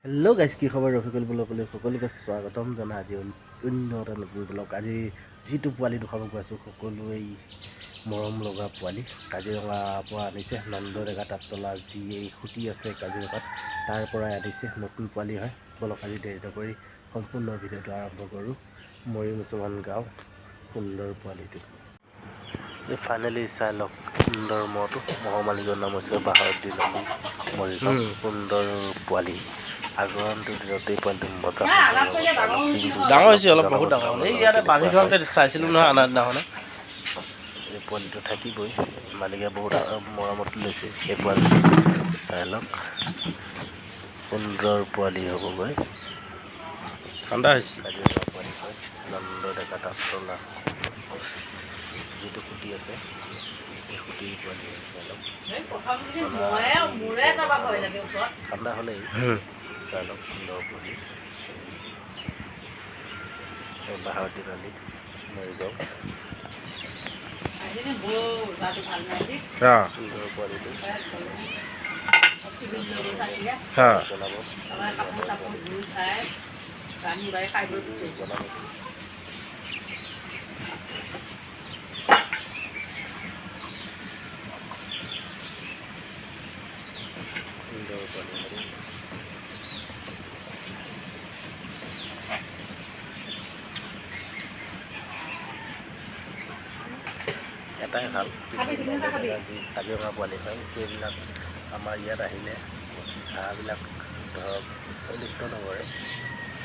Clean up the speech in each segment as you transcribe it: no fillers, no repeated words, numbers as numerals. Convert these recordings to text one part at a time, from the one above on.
Hello' guys, কি খবৰ? ৰফিকুল ব্লগলৈ সকলোকে স্বাগতম জনাই আজি অন্য এটা নতুন ব্লগ। আজি যিটো পোৱালি দেখাব গৈ আছোঁ সকলোৱেই মৰম লগা পোৱালি কাজিৰঙাৰ পৰা আনিছে। নন্দডেকা তাঁততলা যি এই খুটি আছে কাজিৰঙাত তাৰ পৰাই আনিছে, নতুন পোৱালি হয়। বলক আজি দেৰি নকৰি সম্পূৰ্ণ ভিডিঅ'টো আৰম্ভ কৰোঁ। মৰি মুছলমান গাঁও সুন্দৰ পোৱালিটো এই ফাইনেলি চাই লওক। সুন্দৰ মহটো মহৰ মালিকৰ নাম হৈছে বাহাউদ্দিন আলি মৰিগাঁও। সুন্দৰ পোৱালি আগৰটো দিনতেই পোৱালিটো মজা ডাঙৰ হৈছে, অলপ বহুত ডাঙৰ হ'ল। এই ইয়াতে বান্ধি থওঁতে চাইছিলোঁ নহয় আনা দিনাখনে। এই পোৱালিটো থাকিবই, মালিকে বহুত মৰমত লৈছে এই পোৱালিটো। চাই লওক, সুন্দৰ পোৱালি হ'বগৈ। ঠাণ্ডা হৈছে। কাজিৰঙা পোৱালি হয়, নন্দডেকা তাঁততলা যিটো খুটি আছে এই খুটিৰ পোৱালি হয়। চাই লওক, ঠাণ্ডা হ'লেই চাই লওক সুন্দৰ পোৱালি। বাহাউদ্দিন আলি মৰিগাঁও সুন্দৰ পোৱালিটো জনাব জনাব। সুন্দৰ পোৱালি হয়। এটাই ভাল, যি কাজিৰঙা পোৱালি হয় সেইবিলাক আমাৰ ইয়াত আহিলে ঘাঁহবিলাক ধৰক অনিষ্ট নকৰে,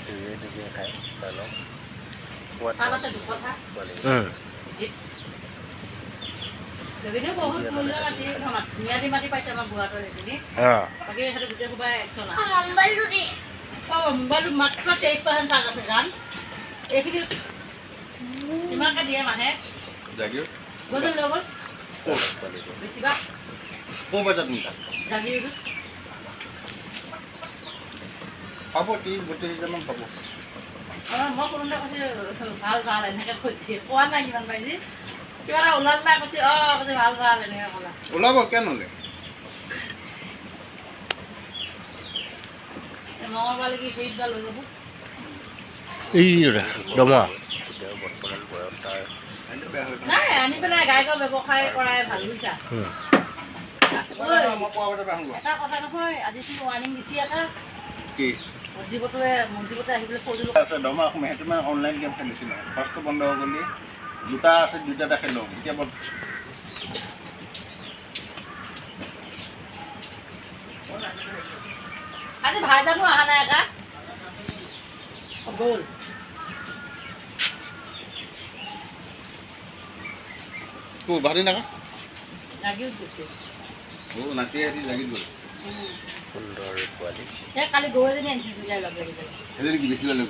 নিজে নিজে খায়। চাই লওক সোৱাদ পোৱালি মোবাইলটো মাত্ৰ 23% চাৰ্জ আছে। জান এইখিনি কিমানকৈ দিয়ে মাহে? পাব 30-32 পাব। মই কোনোবা কৈছে ভাল ভাল এনেকৈ কৈছে, কোৱা নাই কিমান পাইছে। কিবা এটা ওলাল নাই কৈছে, কৈছে ভাল ভাল এনেকৈ ক'লা। ওলাব কিয় নলে? মঙলবাৰলৈ কি সেইটা লৈ যাব। এই দমা বৰ্তমান বয়স তাৰ নাই, আনি পেলাই গায়কৰ ব্যৱসায় কৰাই ভাল বুজিছা। এটা কথা নহয়, আজি তুমি ৱাৰ্ণিং দিছি এটা কি মন্ত্ৰীপতে আহি পেলাই কৈ দিলোঁ আছে দমা অসমীয়া। সেইটো মানে অনলাইন গেম খেলিছিল নহয়, ফাৰ্ষ্টটো বন্ধ হৈ গ'লি। দুটা আছে, দুইটা খেলো এতিয়া। আজি ভাইজানো অহা নাই একা গ'ল। ভাতি নাকা জাগিত গৈছে। নাচি আহি জাগিত গ'ল। সুন্দৰ পোৱালি। কালি গৰু এজনী আনিছিল লগে সেইজনী কি বেছি ল'লে?